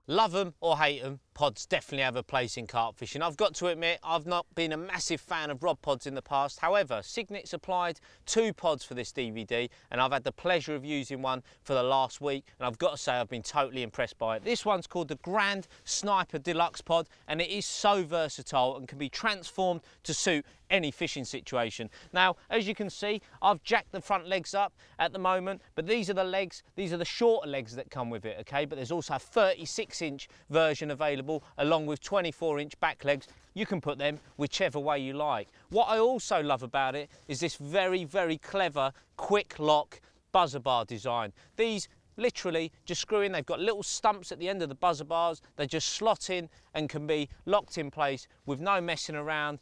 Love them or hate them, pods definitely have a place in carp fishing. I've got to admit, I've not been a massive fan of rod pods in the past. However, Cygnet supplied 2 pods for this DVD, and I've had the pleasure of using one for the last week, and I've got to say I've been totally impressed by it. This one's called the Grand Sniper Deluxe Pod, and it is so versatile and can be transformed to suit any fishing situation. Now, as you can see, I've jacked the front legs up at the moment, but these are the legs, these are the shorter legs that come with it, okay? But there's also a 36-inch version available, along with 24-inch back legs. You can put them whichever way you like. What I also love about it is this very, very clever quick lock buzzer bar design. These literally just screw in. They've got little stumps at the end of the buzzer bars. They just slot in and can be locked in place with no messing around.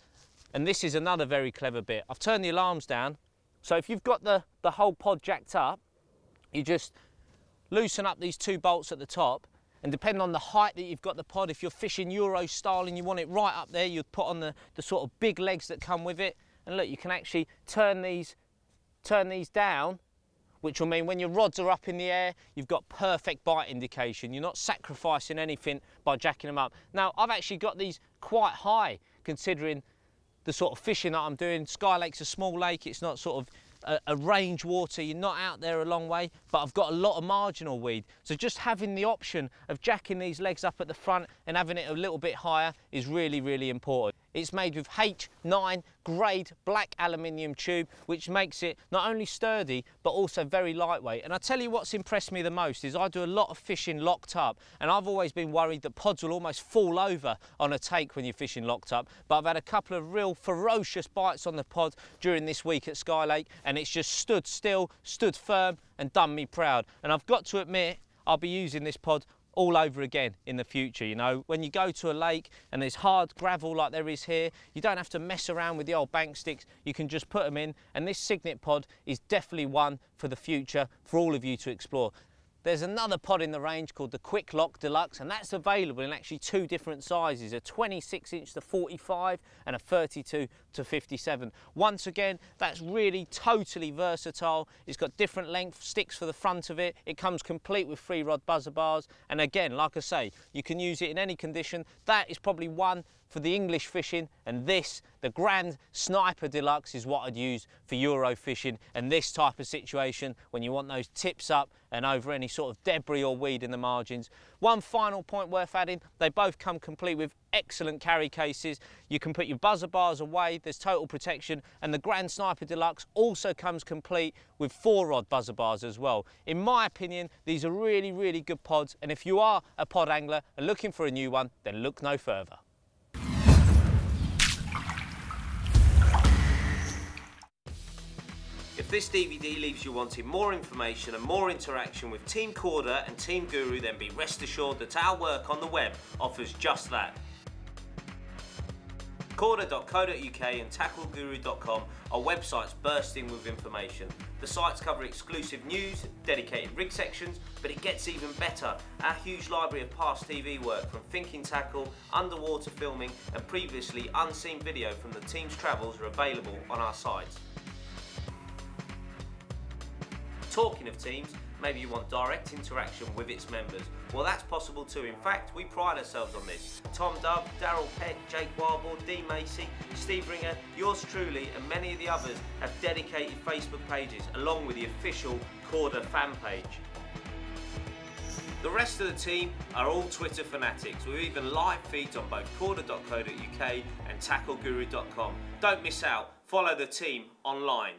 And this is another very clever bit. I've turned the alarms down, so if you've got the whole pod jacked up, you just loosen up these 2 bolts at the top, and depending on the height that you've got the pod, if you're fishing Euro style and you want it right up there, you'd put on the sort of big legs that come with it. And look, you can actually turn these down, which will mean when your rods are up in the air, you've got perfect bite indication. You're not sacrificing anything by jacking them up. Now, I've actually got these quite high, considering the sort of fishing that I'm doing. Sky Lake's a small lake, it's not sort of a range water, you're not out there a long way, but I've got a lot of marginal weed. So just having the option of jacking these legs up at the front and having it a little bit higher is really, really important. It's made with H9 grade black aluminium tube, which makes it not only sturdy, but also very lightweight. And I tell you what's impressed me the most is I do a lot of fishing locked up, and I've always been worried that pods will almost fall over on a take when you're fishing locked up. But I've had a couple of real ferocious bites on the pod during this week at Sky Lake, and it's just stood still, stood firm, and done me proud. And I've got to admit, I'll be using this pod all over again in the future. You know, when you go to a lake and there's hard gravel like there is here, you don't have to mess around with the old bank sticks. You can just put them in, and this Cygnet pod is definitely one for the future for all of you to explore. There's another pod in the range called the Quick Lock Deluxe, and that's available in actually 2 different sizes, a 26-inch to 45 and a 32 to 57. Once again, that's really totally versatile. It's got different length sticks for the front of it. It comes complete with 3 rod buzzer bars, and again, like I say, you can use it in any condition. That is probably one for the English fishing, and this, the Grand Sniper Deluxe, is what I'd use for Euro fishing and this type of situation when you want those tips up and over any sort of debris or weed in the margins. One final point worth adding, they both come complete with excellent carry cases. You can put your buzzer bars away, there's total protection, and the Grand Sniper Deluxe also comes complete with 4 rod buzzer bars as well. In my opinion, these are really, really good pods, and if you are a pod angler and looking for a new one, then look no further. If this DVD leaves you wanting more information and more interaction with Team Korda and Team Guru, then be rest assured that our work on the web offers just that. Korda.co.uk and tackleguru.com are websites bursting with information. The sites cover exclusive news, dedicated rig sections, but it gets even better. Our huge library of past TV work from Thinking Tackle, underwater filming and previously unseen video from the team's travels are available on our sites. Talking of teams, maybe you want direct interaction with its members. Well, that's possible too. In fact, we pride ourselves on this. Tom Dove, Daryl Peck, Jake Warble, Dee Macy, Steve Ringer, yours truly and many of the others have dedicated Facebook pages along with the official Korda fan page. The rest of the team are all Twitter fanatics with even live feeds on both Korda.co.uk and tackleguru.com. Don't miss out, follow the team online.